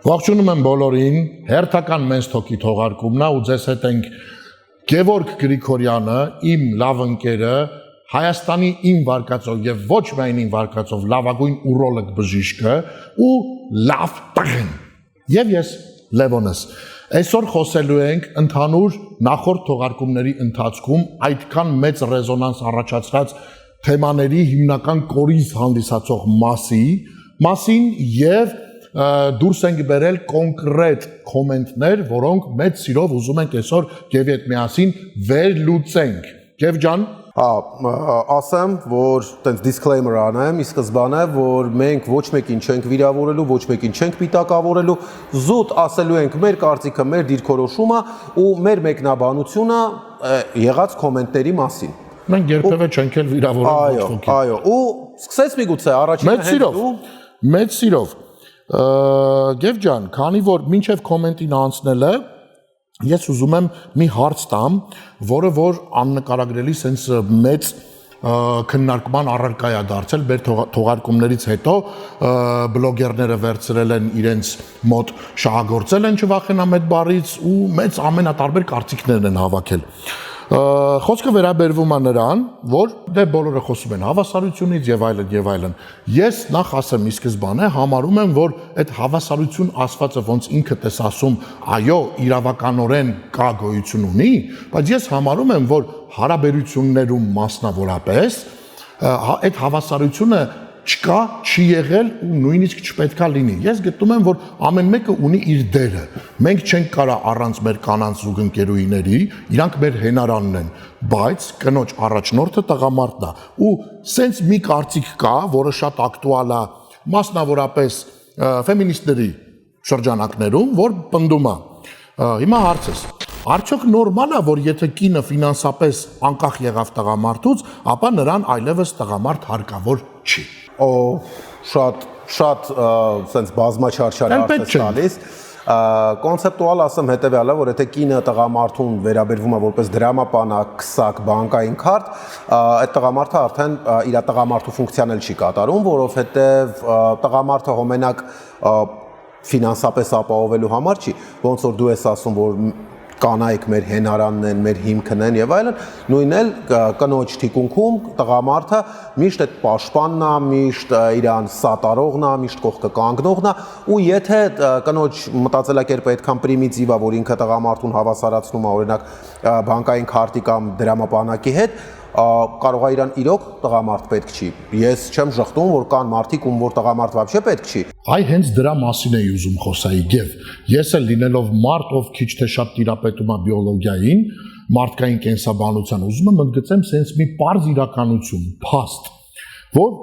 Ողջունում եմ բոլորին, հերթական մեծ թոքի թողարկումն է ու ձեզ հետ ենք Գևորգ Գրիգորյանը, իմ լավ ընկերը, Հայաստանի իմ վարկածով եւ ոչ միայն իմ վարկածով լավագույն ուրոլոգ բժիշկը ու լավ տղեն։ Եվ ես Լևոնս։ Այսօր խոսելու ենք ընդհանուր նախորդ թողարկումների ընթացքում այդքան մեծ ռեզոնանս առաջացրած թեմաների հիմնական կորիզ հանդիսացող մասին եւ դուրս ենք բերել կոնկրետ կոմենտներ, որոնք մեծ սիրով ուզում ենք այսօր Գևի հետ միասին վերլուծենք։ Գև ջան, ասեմ, որ տենց disclaimer անեմ, ի սկզբանե, որ մենք ոչ մեկին չենք վիրավորելու, ոչ մեկին չենք պիտակավորելու, զուտ ասելու ենք մեր կարծիքը, մեր դիրքորոշումը ու մեր մեկնաբանությունը եղած կոմենտների մասին։ Մենք երբևէ չենք էլ վիրավորել ոչ ոքի։ Այո, ու սկսես միգուցե առաջինը Մեծ սիրով։ Գև ջան, քանի որ մինչև կոմենտին անցնելը ես ուզում եմ մի հարց տամ, որը որ աննկարագրելի sense մեծ քննարկման առարկա է դարձել մեր թողարկումներից հետո բլոգերները վերցրել են իրենց մոտ շահագործել են չվախենամ այդ բառից ու մեծ ամենատարբեր կարծիքներն են հավաքել։ Խոսքը վերաբերվում է նրան, որ դե բոլորը խոսում են հավասարությունից եւ այլն։ Ես նախ ասեմ ի սկզբանե համարում եմ, որ այդ հավասարություն ասվածը ոնց ինքդ ես ասում, այո, իրավականորեն կա գոյություն ունի, բայց ես համարում եմ, որ հարաբերություններում մասնավորապես այդ հավասարությունը չկա, չի եղել ու նույնիսկ չպետքա լինի։ Ես գտնում եմ, որ ամեն մեկը ունի իր դերը։ Մենք չենք կարող առանց մեր կանանց զուգընկերուհիների, իրանք մեր հենարանն են, բայց կնոջ առաջնորդը տղամարդն է։ Ու սենց մի կարծիք կա, որը շատ ակտուալ է, մասնավորապես ֆեմինիստների շրջանակներում, որ պնդում է։ Հիմա հարցս. արդյոք նորմալ է, որ եթե կինը ֆինանսապես անկախ եղավ տղամարդուց, ապա նրան այլևս տղամարդ հարկավոր չի։ Շատ սենց բազմաչարչար հարց է տալիս։ Կոնցեպտուալ ասեմ հետևյալը, որ եթե կինը տղամարդուն վերաբերվում է որպես դրամապանակ, քսակ, բանկային քարտ, այդ տղամարդը արդեն իր տղամարդու ֆունկցիան էլ չի կատարում, որովհետև տղամարդը հոմենակ ֆինանսապես ապահովելու համար չի, ոնց որ դու ես ասում, որ կանայք մեր հենարանն են, մեր հիմքն են եւ այլն, նույնն էլ կնոջ թիկունքում տղամարդը միշտ այդ պաշտպանն է, միշտ իրան սատարողն է, միշտ կողքը կանգնողն է, ու եթե կնոջ մտածելակերպը այդքան պրիմիտիվ է, որ ինքը տղամարդուն հավասարացնում է օրինակ բանկային քարտի կամ դրամապանակի հետ, կարող է իրան իրոք տղամարդ պետք չի։ Ես չեմ շղթում, որ կան մարդիկ, ում որ տղամարդ вообще պետք չի։ Այ հենց դրա մասին էի ուզում խոսայի Գև։ Ես էլ լինելով մարդ, ով քիչ թե շատ տիրապետում է բիոլոգիային, մարդկային կենսաբանության, ուզում եմ ընդգծեմ սենց մի պարզ իրականություն, փաստ, որ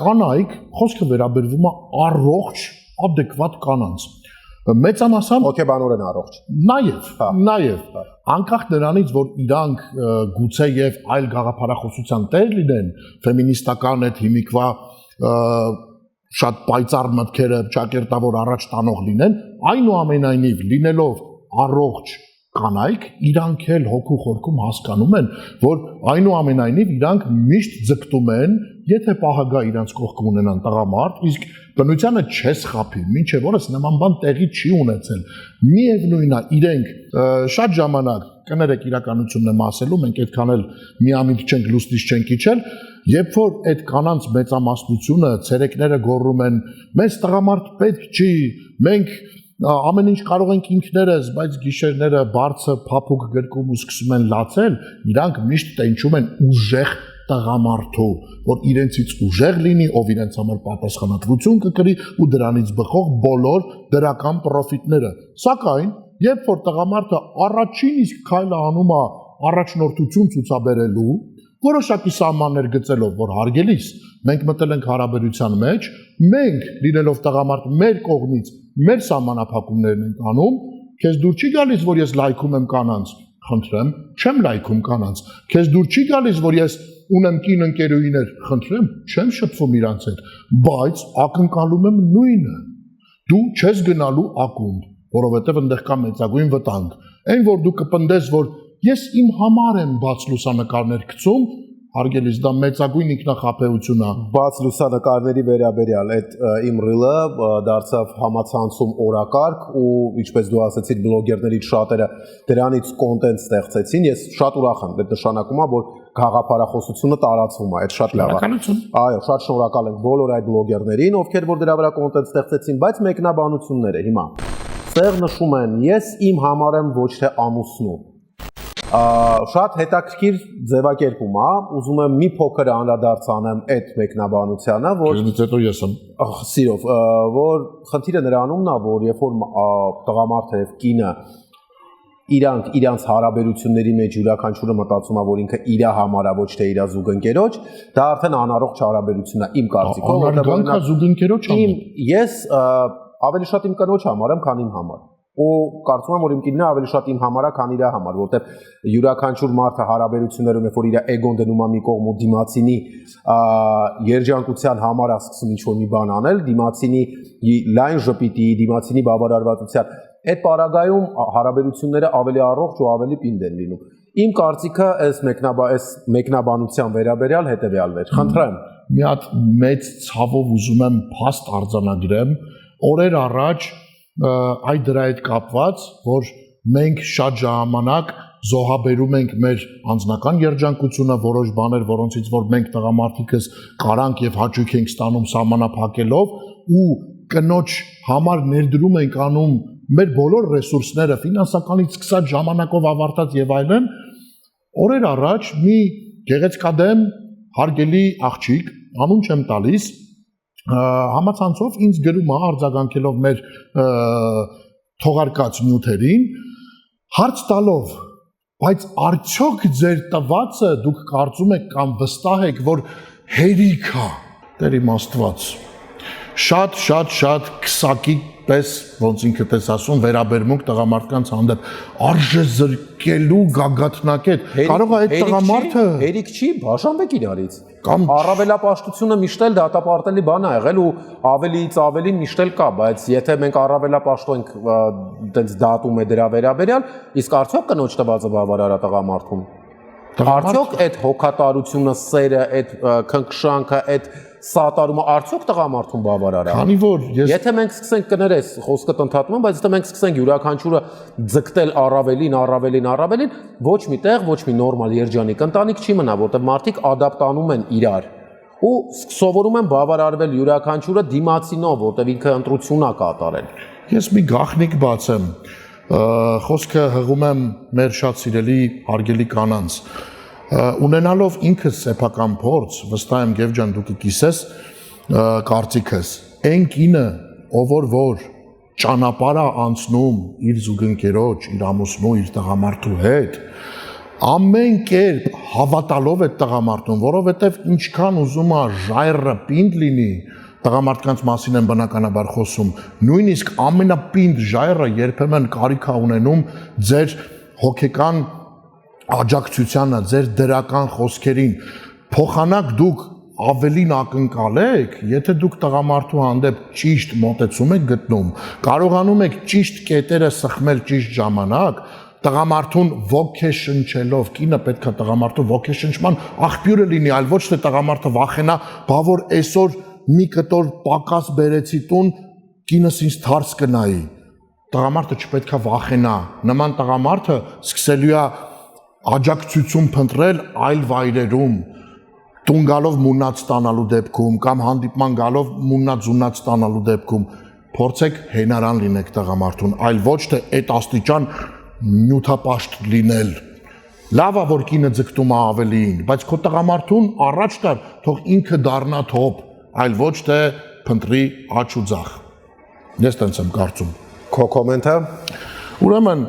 կանայք խոսքը վերաբերվում է առողջ, adekvat կանանց։ Մեծամասամբ հոգեբանորեն առողջ։ Նաև անկախ նրանից, որ իրանք գուցե եւ այլ գաղափարախոսության տեր լինեն, ֆեմինիստական այդ հիմիկվա շատ պայծառ մտքերը ճակերտավոր առաջ տանող լինեն, այնուամենայնիվ լինելով առողջ կանայք, իրանք էլ հոգու խորքում հասկանում են, որ այնուամենայնիվ իրանք միշտ ձգտում են, եթե պահը գա իրանց կողքը ունենան տղամարդ, իսկ բնությանը չես խափի, մինչև օրս նման բան տեղի չի ունեցել։ Միևնույնն է, իրենք շատ ժամանակ, կներեք իրականությունն եմ ասելու, մենք այդքան էլ միամիտ չենք, լուսնից չենք իջել, երբ որ այդ կանանց մեծամասնությունը ցերեկները գոռում են, մեզ տղամարդ պետք չի, մենք ամեն ինչ կարող ենք ինքներս, բայց գիշերները բարձը փափուկ գրկում ու սկսում են լացել, իրանք միշտ տենչում են ուժեղ տղամարդու, որ իրենցից ուժեղ լինի, ով իրենց համար պատասխանատվություն կկրի ու դրանից բխող բոլոր դրական պրոֆիտները։ Սակայն, երբ որ տղամարդը առաջին իսկ քայլը անում է առաջնորդություն ցուցաբերելու, որոշակի սահմաններ գծելով, որ հարգելիս, մենք մտել ենք հարաբերության մեջ, մենք լինելով տղամարդ մեր կողմից մեր սահմանափակումներն ենք անում, քեզ դուր չի գալիս, որ ես լայքում եմ կանանց, խնդրեմ, չեմ լայքում կանանց, քեզ դուր չի գալիս, որ ես ունեմ կին ընկերուհիներ, խնդրեմ, չեմ շփվում իրանց հետ, բայց ակնկալում եմ նույնը, դու չես գնալու ակումբ, որովհետև այնտեղ կա մեծագույն վտանգ, այն որ դու կպնդես, որ ես իմ համար եմ բաց լուսանկարներ գցում, հարգելիս, դա մեծագույն ինքնախապեյություն է։ Բաց լուսանկարների վերաբերյալ այդ իմ ռիլը դարձավ համացանցում օրակարգ ու ինչպես դու ասացիր բլոգերներից շատերը դրանից կոնտենտ ստեղծեցին։ Ես շատ ուրախ եմ, դա նշանակում է, որ գաղափարախոսությունը տարածվում է, այդ շատ լավ է։ Այո, շատ շնորհակալ ենք բոլոր այդ բլոգերներին, ովքեր որ դրա վրա կոնտենտ ստեղծեցին, բայց մեկնաբանությունները հիմա ստեղ նշում են ես իմ համար եմ ոչ թե ամուսնու։ Շատ հետաքրքիր ձևակերպում է, ուզում եմ մի փոքր անդրադարձ անեմ այդ մեկնաբանությանը, որ Դրանից հետո ես եմ սիրով, որ խնդիրը նրանումն է, որ երբ որ տղամարդը եւ կինը իրանց հարաբերությունների մեջ յուրաքանչյուրը մտածում է, որ ինքը իր համար է, ոչ թե իր զուգընկերոջ, դա արդեն անառողջ հարաբերություն է իմ կարծիքով, որտեղ զուգընկերոջ ես ավելի շատ իմ կնոջ համար եմ, քան իմ համար։ Ու կարծում եմ, որ իմ կինն ավելի շատ իմ համար է, քան իր համար, որտեղ յուրաքանչյուր մարդը հարաբերություններում երբ որ իր էգոն դնում է մի կողմ ու դիմացինի երջանկության համար է սկսում ինչ-որ մի բան անել, դիմացինի լայն ժպիտի, դիմացինի բավարարվածության, այդ պարագայում հարաբերությունները ավելի առողջ ու ավելի պինդ են լինում։ Իմ կարծիքը այս մեկնաբանության վերաբերյալ հետևյալն է։ Խնդրեմ։ Մի հատ մեծ ցավով ուզում եմ փաստ արձանագրեմ, օրեր առաջ այդ դրա հետ կապված, որ մենք շատ ժամանակ զոհաբերում ենք մեր անձնական երջանկությունը, որոշ բաներ, որոնցից որ մենք տղամարդիկս կարանք եւ հաճույք ենք ստանում սահմանափակելով ու կնոջ համար ներդրում ենք անում մեր բոլոր ռեսուրսները, ֆինանսականից սկսած ժամանակով ավարտած եւ այլն, օրեր առաջ մի գեղեցկադեմ հարգելի աղջիկ, անուն չեմ տալիս, համացանցով ինձ գրում է արձագանքելով մեր թողարկած նյութերին, հարց տալով, բայց արդյոք ձեր տվածը դուք կարծում եք կամ վստահ եք, որ հերիք է, Տեր իմ Աստված, շատ քսակի պես, ոնց ինքդ ես ասում, վերաբերմունք տղամարդկանց հանդեպ, արժե զրկելու գագաթնակետ, կարող է այդ տղամարդը հերիք չի, բաժանվեք իրարից։ Առավելապաշտությունը միշտ էլ դատապարտելի բան է եղել ու ավելիից ավելին միշտ էլ կա, բայց եթե մենք առավելապաշտենք այդպես դատում է դրա վերաբերյալ, իսկ արդյոք կնոջ տվածը բավարար է տղամարդուն։ Արդյոք այդ հոգատարությունը, սերը, այդ քնքշանքը, այդ սատարումը արդյոք տղամարդուն բավարար է։ Քանի որ եթե մենք սկսենք կներես, խոսքդ ընդհատում եմ, բայց եթե մենք սկսենք յուրաքանչյուրը ձգտել առավելին, ոչ մի տեղ, ոչ մի նորմալ երջանիկ ընտանիք չի մնա, որտեղ մարդիկ ադապտանում են իրար ու սովորում են բավարարվել յուրաքանչյուրը դիմացինով, որտեղ ինքը ընտրություն է կատարել։ Ես մի գաղտնիք բացեմ, խոսքը հղում եմ մեր շատ սիրելի հարգելի կանանց, ունենալով ինքս սեփական փորձ, վստահ եմ Գև ջան դու կկիսես կարծիքս, այն կինը, ով որ ճանապարհ է անցնում իր զուգընկերոջ, իր ամուսնու, իր տղամարդու հետ, ամեն կերպ հավատալով այդ տղամարդուն, որովհետև ինչքան ուզում է ժայռը պինդ լինի, տղամարդկանց մասին են բնականաբար խոսում, նույնիսկ ամենապինդ ժայռը երբեմն կարիք է ունենում ձեր հոգեկան աջակցությանը, ձեր դրական խոսքերին, փոխանակ դուք ավելին ակնկալեք, եթե դուք տղամարդու հանդեպ ճիշտ մոտեցում եք գտնում, կարողանում եք ճիշտ կետերը սխմել ճիշտ ժամանակ, տղամարդուն ոգեշնչելով, կինը պետք է տղամարդու ոգեշնչման աղբյուրը լինի, այլ ոչ թե տղամարդը վախենա, բա որ այսօր մի կտոր պակաս բերեցի տուն, կինս ինձ թարս կնայի։ Տղամարդը չպետք է վախենա, նման տղամարդը սկսելու է աջակցություն փնտրել այլ վայրերում, տուն գալով մուննած ստանալու դեպքում կամ հանդիպման գալով մուննած զուննած ստանալու դեպքում փորձեք հենարան լինեք տղամարդուն, այլ ոչ թե այդ աստիճան նյութապաշտ լինել։ Լավ է որ կինը ձգտում է ավելին, բայց քո տղամարդուն առաջ տար, թող ինքը դառնա թոփ, այլ ոչ թե փնտրի աճ ու ձախ։ Ես տենց եմ կարծում։ Քո կոմենտը։ Ուրեմն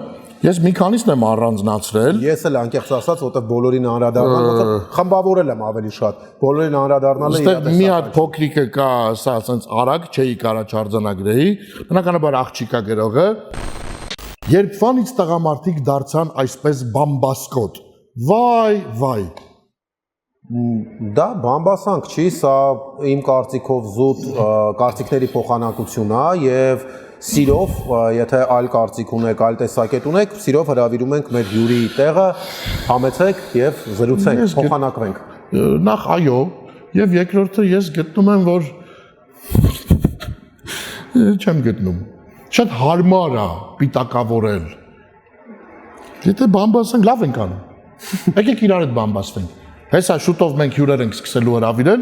ես մի քանիսն եմ առանձնացրել։ Ես էլ անկեղծ ասած, որտեղ բոլորին անդրադառնալ, որտեղ խմբավորել եմ ավելի շատ։ Բոլորին անդրադառնալը իրատեսական։ Մի հատ փոքրիկը կա, սա ասենց արագ չէի կարա չարձանագրեի, բնականաբար աղջիկա գրողը։ Երբվանից տղամարդիկ դարձան այսպես բամբասկոտ։ Վայ։ Դա բամբասանք չի, սա իմ կարծիքով զուտ կարծիքների փոխանակություն է եւ սիրով, եթե այլ կարծիք ունեք, այլ տեսակետ ունեք, սիրով հրավիրում ենք մեր հյուրի տեղը, համեցեք եւ զրուցենք, փոխանակվենք։ նախ այո, եւ երկրորդը ես գտնում եմ, որ չեմ գտնում։ Շատ հարմար է պիտակավորել։ Եթե բամբասենք, լավ ենք անում։ Եկեք իրար հետ բամբասվենք։ Հեսա շուտով մենք հյուրեր ենք սկսելու հրավիրել,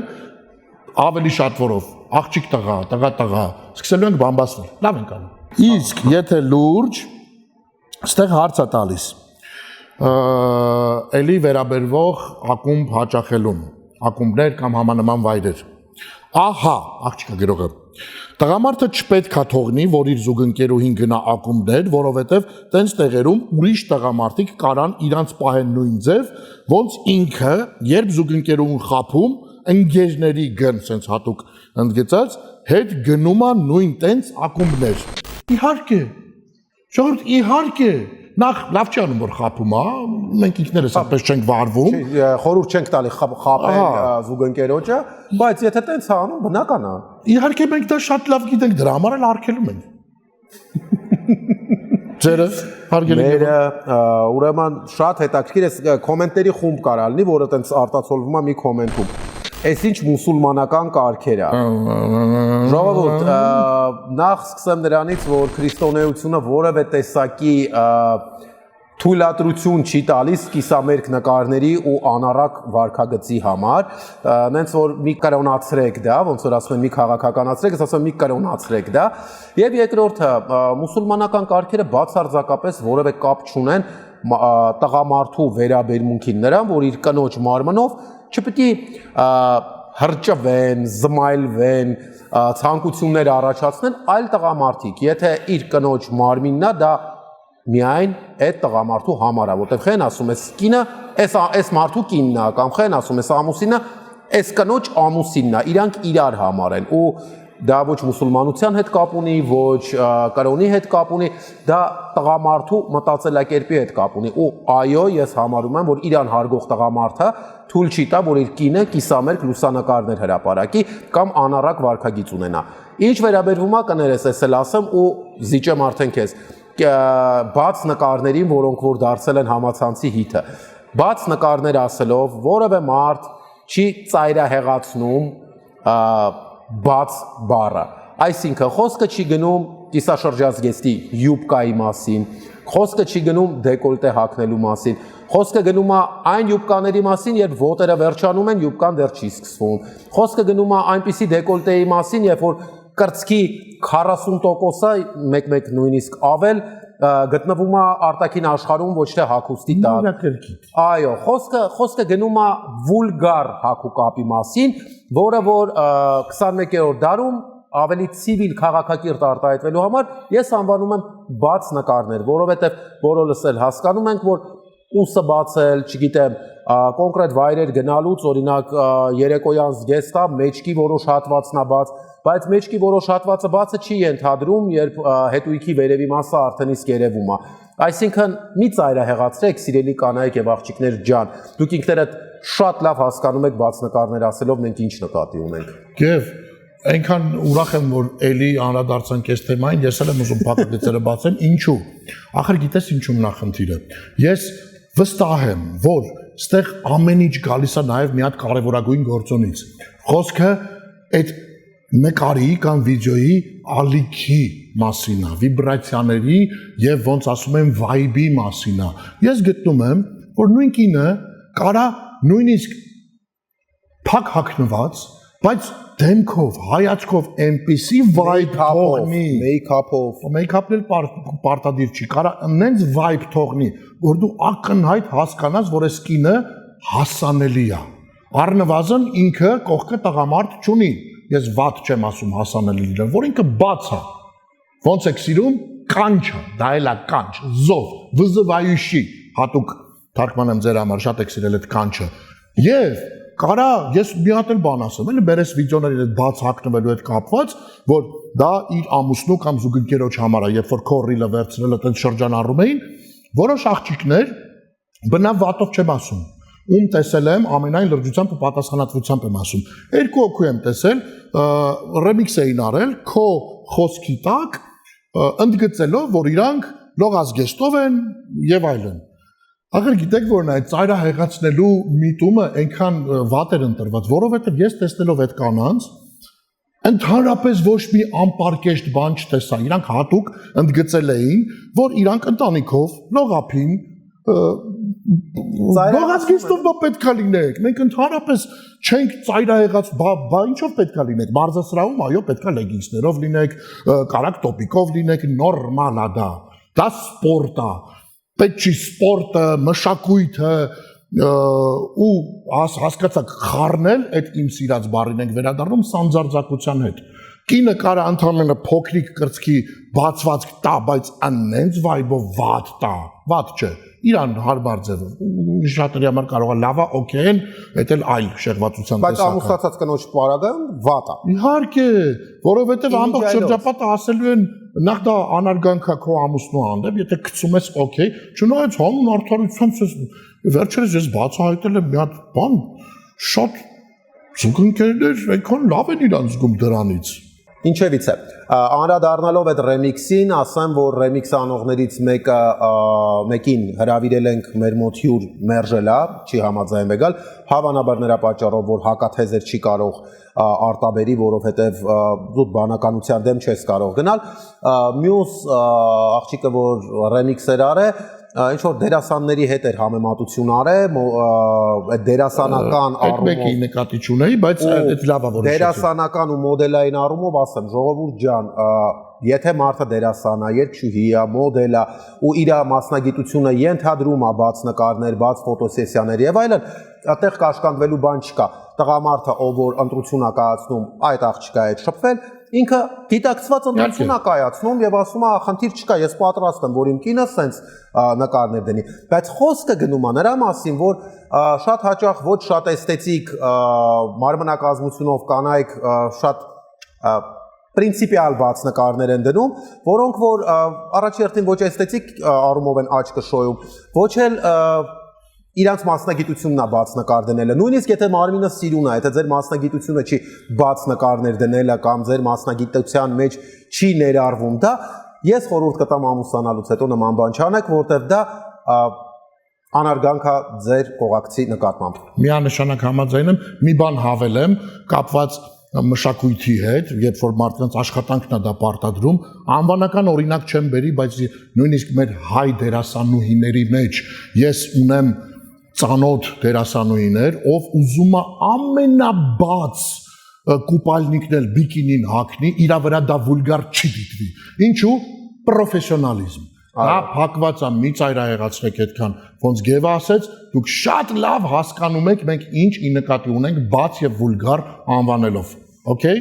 ավելի շատ որով, աղջիկ տղա, սկսելու ենք բամբասվել։ Լավ ենք անում։ Իսկ եթե լուրջ, ստեղ հարց է տալիս։ Էլի վերաբերվող ակումբ հաճախելուն, ակումբներ կամ համանման վայրեր։ Ահա, աղջիկա գրողը։ Տղամարդը չպետք է թողնի, որ իր զուգընկերուհին գնա ակումբներ, որովհետև տենց տեղերում ուրիշ տղամարդիկ կարան իրանց պահեն նույն ձև, ոնց ինքը, երբ զուգընկերուհուն խափում, ընկերների գն, սենց հատուկ ընդգծած, հետ գնում է նույն տենց ակումբներ։ Իհարկե, ժողովուրդ, իհարկե, նախ լավ չի անում, որ խափում է, մենք ինքներս այդպես չենք վարվում։ Խորհուրդ չենք տալի խափել զուգընկերոջը, բայց եթե տենց է անում, բնական է։ Իհարկե մենք դա շատ լավ գիտենք, դրա համար էլ արգելում ենք։ Ձերը, հարգելի Մերը, ուրեմն շատ հետաքրքիր է, կոմենտների խումբ կարա լինի, որը տենց արտացոլվում է մի կոմենտում։ Այս ինչ մուսուլմանական կարգեր է։ Ժողովուրդ, նախ սկսեմ նրանից, որ քրիստոնեությունը որևէ տեսակի թույլատրություն չի տալիս կիսամերկ նկարների ու անառակ վարքագծի համար, նենց որ մի կրոնացրեք դա, ոնց որ ասում են մի քաղաքականացրեք, ես ասում եմ մի կրոնացրեք դա, եւ երկրորդը մուսուլմանական կարգերը բացարձակապես որևէ կապ չունեն տղամարդու վերաբերմունքին նրան, որ իր կնոջ մարմնով չպետք է հրճվեն, զմայլվեն, ցանկություններ առաջացնեն այլ տղամարդիկ, եթե իր կնոջ մարմինն է, դա միայն այդ տղամարդու համար է, որտեղ խեն ասում ես կինը, այս մարդու կինն է, կամ խեն ասում ես ամուսինը, այս կնոջ ամուսինն է, իրանք իրար համար են, ու դա ոչ մուսուլմանության հետ կապ ունի, ոչ կրոնի հետ կապ ունի, դա տղամարդու մտածելակերպի հետ կապ ունի, ու այո, ես համարում եմ, որ իրան հարգող տղամարդը թույլ չի տա, որ իր կինը կիսամերկ լուսանկարներ հրապարակի կամ անառակ վարքագիծ ունենա։ Ինչ վերաբերվում է կներես, ես էլ ասեմ ու զիջեմ արդեն քեզ բաց նկարներին, որոնք որ դարձել են համացանցի հիթը։ Բաց նկարներ ասելով որևէ մարդ չի ծայրահեղացնում բաց բառը։ Այսինքն խոսքը չի գնում կիսաշրջազգեստի յուբկայի մասին, խոսքը չի գնում դեկոլտե հագնելու մասին, խոսքը գնում է այն յուբկաների մասին, երբ ոտերը վերջանում են, յուբկան դեռ չի սկսվում։ Խոսքը գնում է այնպիսի դեկոլտեի մասին, երբ որ կրծքի 40%-ը մեկ-մեկ նույնիսկ ավել գտնվում է արտաքին աշխարհում ոչ թե հագուստի տակ։ Այո, խոսքը գնում է վուլգար հագուկապի մասին, որը որ 21-րդ դարում ավելի ցիվիլ քաղաքակիրթ արտահայտվելու համար ես անվանում եմ բաց նկարներ, որովհետև բոլորս էլ հասկանում ենք, որ ուսը բացել, չգիտեմ, կոնկրետ վայրեր գնալուց, օրինակ երեկոյան զգեստա, մեջքի որոշ հատվածն է բաց, բայց մեջքի որոշ հատվածը բացը չի ենթադրում, երբ հետույքի վերևի մասը արդեն իսկ երևում է։ Այսինքն մի ծայրահեղացրեք, սիրելի կանայք եւ աղջիկներ ջան, դուք ինքներդ շատ լավ հասկանում եք բաց նկարներ ասելով մենք ինչ նկատի ունենք։ Եվ այնքան ուրախ եմ, որ էլի անդրադարձանք այս թեմային, ես էլ եմ ուզում փակագծերը բացեմ, ինչու։ Ախր գիտես ինչու՞մն է խնդիրը։ Ես վստահ եմ, որ ստեղ ամեն ինչ գալիս է նաև մի հատ կարևորագույն գործոնից։ Խոսքը այդ նկարի կամ վիդեոյի ալիքի մասին է, վիբրացիաների եւ ոնց ասում են վայբի մասին է։ Ես գտնում եմ, որ նույն կինը կարա նույնիսկ փակ հագնված, բայց դեմքով, հայացքով այնպիսի վայբ թողնի, մեյքափն էլ պարտադիր չի, կարա նենց վայբ թողնի, որ դու ակնհայտ հասկանաս, որ այս կինը հասանելի է։ Առնվազն ինքը կողքը տղամարդ չունի, ես վատ չեմ ասում հասանելի լինել, որ ինքը բաց է։ Ոնց եք սիրում, կանչը, դա էլ է կանչ, զով, վզվայուշի, հատուկ թարգմանեմ ձեր համար, շատ եք սիրել այդ կանչը։ Եվ կարա ես մի հատ էլ բան ասեմ, էլի բերես վիդեոների հետ բաց հագնվելու հետ կապված, որ դա իր ամուսնու կամ զուգընկերոջ համար է, երբ որ քորիլը վերցրել այդպես շրջանառում էին, որոշ աղջիկներ բնավ վատով չեմ ասում, ում տեսել եմ ամենայն լրջությամբ ու պատասխանատվությամբ եմ ասում։ Երկու հոգու եմ տեսել, ռեմիքս էին արել քո խոսքի տակ, ընդգծելով, որ իրանք լողազգեստով են եւ այլն։ Ախր գիտեք որն է, ծայրահեղացնելու միտումը այնքան վատ էր ընտրված, որովհետև ես տեսնելով այդ կանանց ընդհանրապես ոչ մի անպարկեշտ բան չտեսա, իրանք հատուկ ընդգծել էին, որ իրանք ընտանիքով լողափին Լողացքիստով պետք է լինեք, մենք ընդհանրապես չենք ծայրահեղած, բա ինչով պետք է լինեք, մարզասրահում այո պետք է լեգինսներով լինեք, կարակ տոպիկով լինեք, նորմալ է դա սպորտ է, պետք չի սպորտը, մշակույթը ու հասկացաք խառնել այդ իմ սիրած բառին ենք վերադառնում սանձարձակության հետ կինը կարա ընդհանրապես փոքրիկ կրծքի բացվածք տա բայց անենց վայբով վատ չէ իրան հարմար ձևով շատերի համար կարող է լավա օքեյ են դա էլ այլ շեղվածության բայց ամուսնացած կնոջ պարագայում վատ է իհարկե որովհետև ամբողջ շրջապատը ասելու են նախ դա անարգանքա քո ամուսնու հանդեպ եթե գցում ես օքեյ չնայած հանուն արդարությամբ վերջերս ես բացահայտել եմ մի հատ բան շատ զուգընկերներ այնքան լավ են իրան զգում դրանից Ինչևից է անդրադառնալով այդ ռեմիքսին ասեմ որ ռեմիքս անողներից մեկին հրավիրել ենք մեր մոտ հյուր մերժելա չի համաձայնվել գալ հավանաբար նրա պատճառով որ հակաթեզեր չի կարող արտաբերի որովհետև դու բանականության դեմ չես կարող գնալ մյուս աղջիկը որ ռեմիքսեր արե ինչ որ դերասանների հետ էր համեմատություն արել այդ դերասանական առումով այդ մեկի նկատի չունեի բայց այդ լավա որոշեցի դերասանական ու մոդելային առումով ասեմ ժողովուրդ ջան եթե մարդը դերասան է երգչուհի է մոդել է ու իր մասնագիտությունը ենթադրում է բաց նկարներ բաց ֆոտոսեսիաներ եւ այլն այդտեղ կաշկանդվելու բան չկա տղամարդը ով որ ընտրություն է կայացնում այդ աղջկա հետ շփվել ինքը դիտակցված ընտրություն է կայացնում եւ ասում է խնդիր չկա ես պատրաստ եմ որ իմ կինը սենց նկարներ դնի բայց խոսքը գնում է նրա մասին որ շատ հաճախ ոչ շատ էսթետիկ մարմնակազմությունով կանայք շատ պրինցիպիալ բաց նկարներ են դնում որոնք որ առաջի հերթին ոչ էսթետիկ առումով են աչքը շոյում ոչ էլ իրանց մասնագիտությունն է բաց նկար դնելը նույնիսկ եթե մարմինը սիրուն է եթե ձեր մասնագիտությունը չի բաց նկարներ դնելը կամ ձեր մասնագիտության մեջ չի ներառվում դա ես խորհուրդ կտամ ամուսնանալուց հետո նման բան չանեք որովհետև դա անարգանք է ձեր կողակցի նկատմամբ միանշանակ համաձայն եմ մի բան հավելեմ կապված մշակույթի հետ երբ որ մարդկանց աշխատանքն է դա պարտադրում անվանական օրինակ չեմ բերի բայց նույնիսկ մեր հայ դերասանուհիների մեջ ես ունեմ ծանոթ դերասանուհիներ ով ուզում է ամենաբաց կուպալնիկն էլ բիկինին հագնի իրա վրա դա վուլգար չի դիտվի ինչու պրոֆեսիոնալիզմ դա փակված է մի ծայրահեղացրեք այդքան ոնց Գևը ասեց դուք շատ լավ հասկանում եք մենք ինչ ի նկատի ունենք բաց եւ վուլգար անվանելով Okay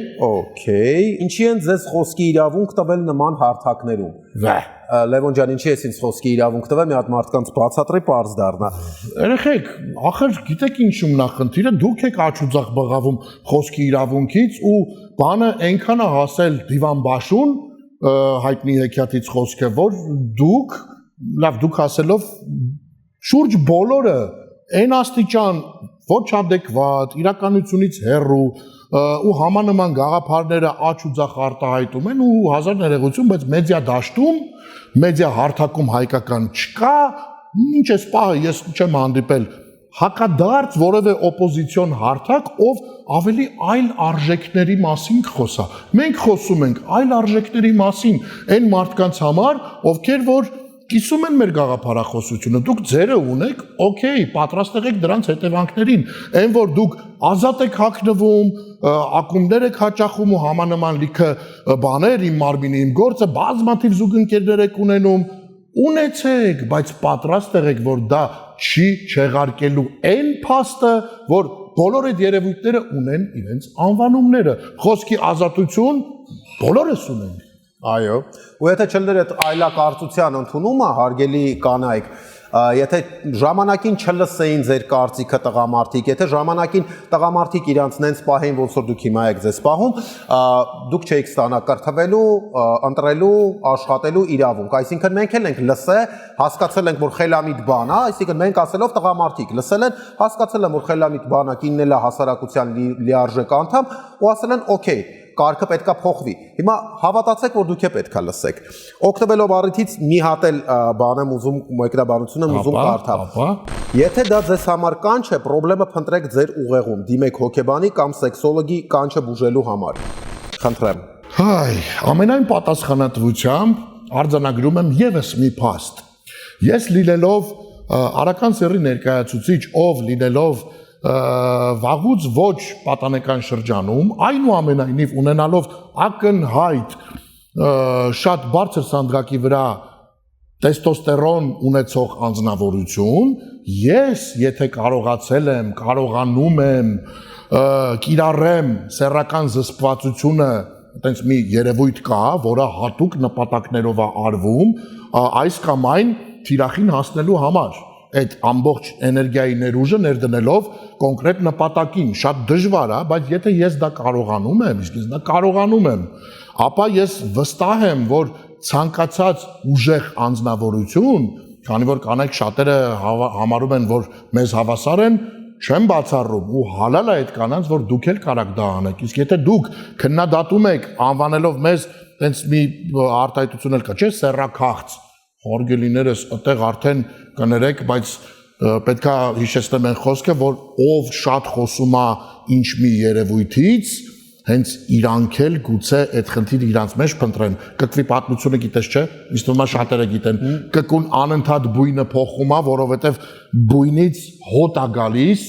ինչի են ձեզ խոսքի իրավունք տվել նման հարթակներում Լևոն ջան ինչի ես ինձ խոսքի իրավունք տվել մի հատ մարդկանց բացատրի པարզ դառնա Երեխեք ախր գիտեք ինչու նախնդիրը դուք եք աչուձախ բղավում խոսքի իրավունքից ու բանը այնքան է հասել դիվանբաշուն հայտնի հեքիաթից խոսքը որ դուք լավ դուք ասելով շուրջ բոլորը այն աստիճան ոչ adekvat իրականությունից հեռու ու համանման գաղափարները աչ ու ձախ արտահայտում են ու հազար ներողություն բայց մեդիա դաշտում մեդիա հարթակում հայկական չկա ինչ է սպահը ես չեմ հանդիպել հակադարձ որևէ օպոզիցիոն հարթակ ով ավելի այլ արժեքների մասին կխոսա մենք խոսում ենք այլ արժեքների մասին այն մարդկանց համար ովքեր որ կիսում են մեր գաղափարախոսությունը դուք ձերը ունեք օքեյ պատրաստ եղեք դրանց հետևանքներին այն որ դուք ազատ եք հագնվում ակումբներ եք հաճախում ու համանման լիքը բաներ իմ մարմինի իմ գործը բազմաթիվ զուգընկերներ եք ունենում ունեցեք բայց պատրաստ եղեք որ դա չի չեղարկելու այն փաստը որ բոլոր այդ երևույթները ունեն իրենց անվանումները խոսքի ազատություն բոլորս ունենք Այո, ու եթե չլներ այդ այլակարծության ընդունումը, հարգելի կանայք, եթե ժամանակին չլսեին ձեր կարծիքը տղամարդիկ, եթե ժամանակին տղամարդիկ իրանց նենց պահեին, ոնց որ դուք հիմա եք ձեզ պահում, դուք չէիք ստանա կրթվելու, ընտրելու, աշխատելու իրավունք, այսինքն մենք էլ ենք լսել, հասկացել ենք, որ խելամիտ բան է, այսինքն մենք ասելով տղամարդիկ լսել են, հասկացել են, որ խելամիտ բան է, կինն էլ է հասարակության լիարժեք անդամ, ու ասել են, օքեյ կարգը պետքա փոխվի։ Հիմա հավատացեք, որ դուք է պետքա լսեք։ Օգտվելով առիթից մի հատ էլ բան եմ ուզում, մեկնաբանություն եմ ուզում կարդալ։ Եթե դա ձեզ համար կանչ է, խնդրեմը փնտրեք ձեր ուղեղում, դիմեք հոգեբանի կամ սեքսոլոգի կանչը բուժելու համար։ Խնդրեմ։ Հայ, ամենայն պատասխանատվությամբ արձանագրում եմ եւս մի փաստ։ Ես լինելով արական սեռի ներկայացուցիչ, ով լինելով վաղուց ոչ պատանեկան շրջանում, այնուամենայնիվ ունենալով ակնհայտ շատ բարձր սանդղակի վրա տեստոստերոն ունեցող անձնավորություն, ես եթե կարողացել եմ, կարողանում եմ կիրառեմ սեռական զսպվածությունը, այտենց մի երևույթ կա, որը հատուկ նպատակներով է արվում, այս կամ այն թիրախին հասնելու համար, այդ ամբողջ էներգիայի ներուժը ներդնելով կոնկրետ նպատակին, շատ դժվար է, բայց եթե ես դա կարողանում եմ, իսկ ես դա կարողանում եմ, ապա ես վստահ եմ, որ ցանկացած ուժեղ անձնավորություն, քանի որ կանայք շատերը համարում են, որ մեզ հավասար են, չեմ բացառում ու հալալ է այդ կանանց, որ դուք էլ կարաք դա անեք, իսկ եթե դուք քննադատում եք անվանելով մեզ տենց մի արտահայտություն էլ կա, չէ, սեռաքաղց, հարգելիներս, այդտեղ արդեն կներեք, բայց պետքա հիշեցնեմ այն խոսքը, որ ով շատ խոսում է ինչ մի երևույթից, հենց իրանք էլ գուցե այդ խնդիրը իրանց մեջ փնտրեն։ Կկվի պատմությունը գիտես, չէ՞, իսկ ոմա շատերը գիտեն, կկուն անընդհատ բույնը փոխում է, որովհետև բույնից հոտ է գալիս,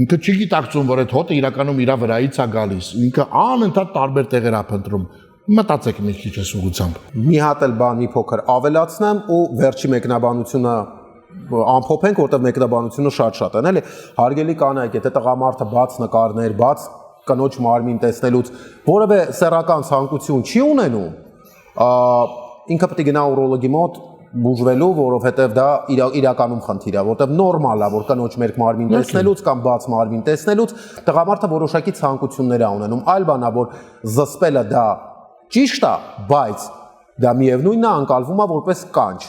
ինքը չի գիտակցում, որ այդ հոտը իրականում իր վրայից է գալիս, ինքը անընդհատ տարբեր տեղեր է փնտրում։ Մտածեք մի քիչ այս ուղղությամբ։ Մի հատ էլ բան մի փոքր ավելացնեմ ու վերջի մեկնաբանությունը ամփոփենք, որտեղ մեկնաբանությունը շատ են, էլի։ Հարգելի կանայք, եթե տղամարդը բաց նկարներ, բաց կնոջ մարմին տեսնելուց որևէ սեռական ցանկություն չի ունենում, ինքը պետք է գնա ուրոլոգի մոտ բուժվելու, որովհետև դա իրականում խնդիր է, որտեղ նորմալ է, որ կնոջ մերկ մարմին տեսնելուց կամ բաց մարմին տեսնելուց տղամարդը որոշակի ցանկություններ է ունենում, այլ բան է, որ զսպելը դա ճիշտ է, բայց դա միևնույնն է անկալվում է որպես կանչ։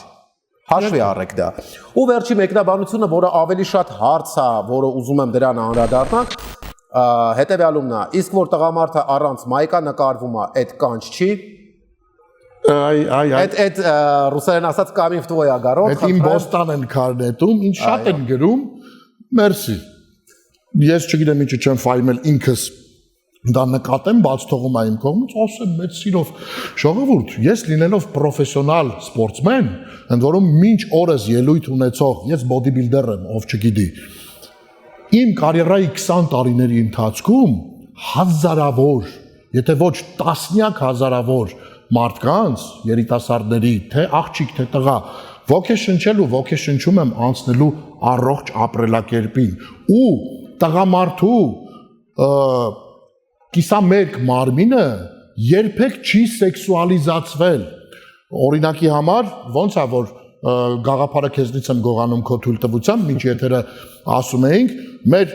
Հաշվի առեք դա։ Ու վերջի մեկնաբանությունը, որը ավելի շատ հարց է, որը ուզում եմ դրան անդրադառնանք, հետևյալումն է, իսկ որ տղամարդը առանց մայկա նկարվում է, այդ կանչ չի։ Այդ ռուսերեն ասած կամիվ твой огород։ Այդ իմ Բոստան են քարնետում, ինչ շատ են գրում, մերսի։ Ես չգիտեմ ինչի չեմ ֆայմել ինքս դա նկատեմ, բաց թողում է իմ կողմից, ասեմ մեծ սիրով, ժողովուրդ, ես լինելով պրոֆեսիոնալ սպորտսմեն, ընդ որում մինչ օրս ելույթ ունեցող, ես բոդիբիլդեր եմ, ով չգիտի, իմ կարիերայի 20 տարիների ընթացքում հազարավոր, եթե ոչ տասնյակ հազարավոր մարդկանց, երիտասարդների, թե աղջիկ, թե տղա, ոգեշնչելու, ոգեշնչում եմ անցնելու առողջ ապրելակերպին ու տղամարդու կիսամերկ մարմինը երբեք չի սեքսուալիզացվել։ Օրինակի համար ոնց է որ գաղափարը քեզնից եմ գողանում քո թույլտվությամբ, ինչ եթերը ասում էինք, մեր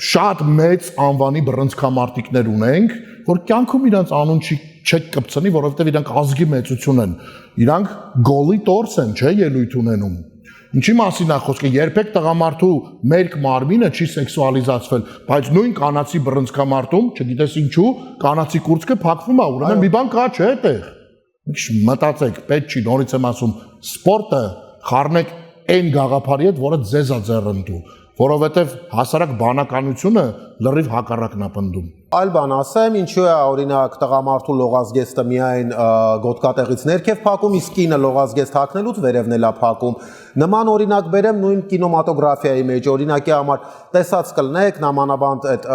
շատ մեծ անվանի բռնցքամարտիկներ ունենք, որ կյանքում իրանց անուն չեք կպցնի, որովհետև իրանք ազգի մեծություն են։ Իրանք գոլի տորս են, չէ, ելույթ ունենում։ Ինչի մասին է խոսքը, երբեք տղամարդու մերկ մարմինը չի սեքսուալիզացվել, բայց նույն կանացի բռնցքամարտում, չգիտես ինչու, կանացի կուրծքը փակվում է, ուրեմն մի բան կա, չէ, այդտեղ։ Ինչ մտածեք, պետք չի, նորից եմ ասում, սպորտը խառնեք այն գաղափարի հետ, որը ձեզ է ձեռնտու, որովհետև հասարակ բանականությունը լրիվ հակառակն է պնդում։ Այլ բան ասեմ, ինչու է օրինակ տղամարդու լողազգեստը միայն գոտկատեղից ներքև փակում, իսկ կինը լողազգեստ հագնելուց վերևն էլ է փակում։ Նման օրինակ բերեմ նույն կինոմատոգրաֆիայի մեջ, օրինակի համար տեսած կլնեք նամանավանդ այդ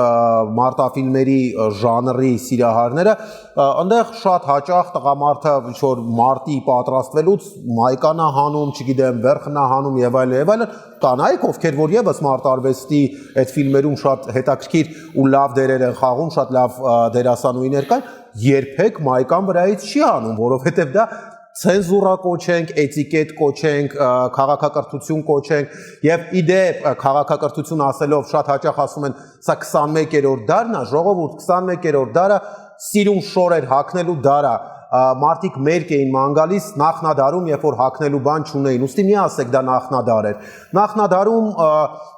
մարտաֆիլմերի ժանրի սիրահարները, այնտեղ շատ հաճախ տղամարդը ինչ-որ մարտի պատրաստվելուց մայկան է հանում, չգիտեմ, վերխն է հանում եւ այլն, կանայք, ովքեր որ եւս մարտարվեստի այդ ֆիլմերում շատ հետաքրքիր ու լավ դերեր են խաղում, շատ լավ դերասանուհիներ կան, երբեք մայկան վրայից չի անում, որովհետև դա ցենզուրա կոչենք, էտիկետ կոչենք, քաղաքակրթություն կոչենք եւ իդեպ քաղաքակրթություն ասելով շատ հաճախ ասում են սա 21-րդ դարն է, ժողովուրդ 21-րդ դարը սիրուն շորեր հագնելու դար է, մարդիկ մերկ էին ման գալիս նախնադարում, երբ որ հագնելու բան չունեին, ուստի մի ասեք դա նախնադար էր։ Նախնադարում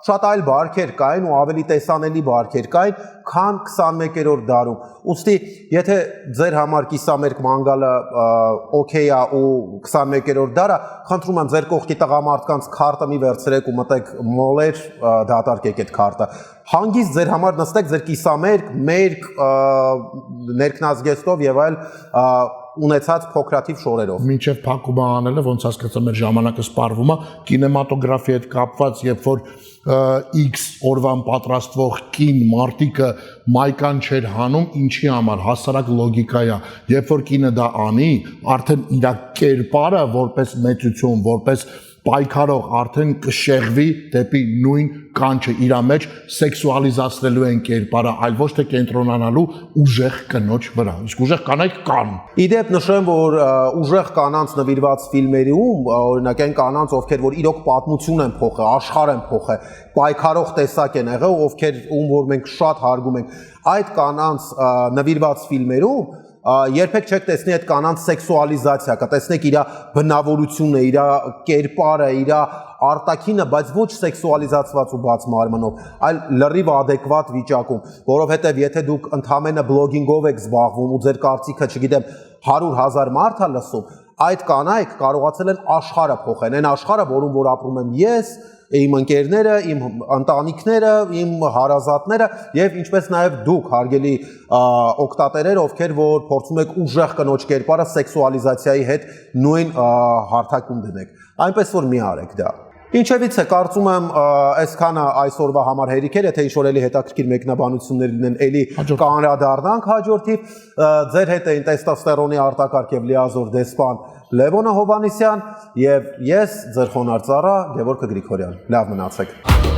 շատ այլ բարքեր կային ու ավելի տեսանելի բարքեր կային, քան 21-րդ դարում։ Ուստի, եթե ձեր համար կիսամերկ մանգալը օքեյ է ու 21-րդ դարը, խնդրում եմ ձեր կողքի տղամարդկանց քարտը մի վերցրեք ու մտեք մոլեր, դատարկեք այդ քարտը։ Հանգիստ ձեր համար նստեք ձեր կիսամերկ, մերկ, ներքնազգեստով եւ այլ ունեցած փոքրաթիվ շորերով։ Մինչև փակումը անելը ոնց հասկացա մեր ժամանակը սպառվում է կինեմատոգրաֆիայի հետ կապված, երբ որ X օրվան պատրաստվող կին մարտիկը մայկան չէր հանում, ինչի համար հասարակ լոգիկա է, երբ որ կինը դա անի, արդեն իր կերպարը որպես մեծություն, որպես պայքարող արդեն կշեղվի դեպի նույն կանչը իր մեջ սեքսուալիզացնելու են կերպարը, այլ ոչ թե կենտրոնանալու ուժեղ կնոջ վրա։ Իսկ ուժեղ կանայք կան։ Իդեպ նշեմ, որ ուժեղ կանանց նվիրված ֆիլմերում, օրինակ այն կանանց, ովքեր որ իրոք պատմություն են փոխել, աշխարհ են փոխել, պայքարող տեսակ են եղել, ովքեր ում որ մենք շատ հարգում ենք, այդ կանանց նվիրված ֆիլմերում երբեք չեք տեսնի այդ կանանց սեքսուալիզացիա, կտեսնեք իր բնավորությունը, իր կերպարը, իր արտաքինը, բայց ոչ սեքսուալիզացված ու բաց մարմնով, այլ լրիվ adekvat վիճակում, որովհետև եթե դուք ընդամենը բլոգինգով եք զբաղվում ու ձեր կարծիքը, չգիտեմ, 100,000 մարդ է լսում, այդ կանայք կարողացել են աշխարհը փոխել, այն աշխարհը, որում որ ապրում եմ ես, իմ ընկերները, իմ ընտանիքները, իմ հարազատները եւ ինչպես նաեւ դուք հարգելի օկտատերեր, ովքեր որ փորձում եք ուժեղ կնոջ կերպարը սեքսուալիզացիայի հետ նույն հարթակում դնեք։ Այնպես որ մի արեք դա։ Ինչևից է, կարծում եմ այսքանը այսօրվա համար հերիք էր, եթե ինչ-որ էլի հետաքրքիր մեկնաբանություններ լինեն, էլի կանրադառնանք հաջորդիվ, ձեր հետ էին տեստոստերոնի արտակարգ եւ լիազոր դեսպան Լևոնը Հովհաննիսյան եւ ես ձեր խոնարհ ծառա Գևորգ Գրիգորյան։ Լավ մնացեք։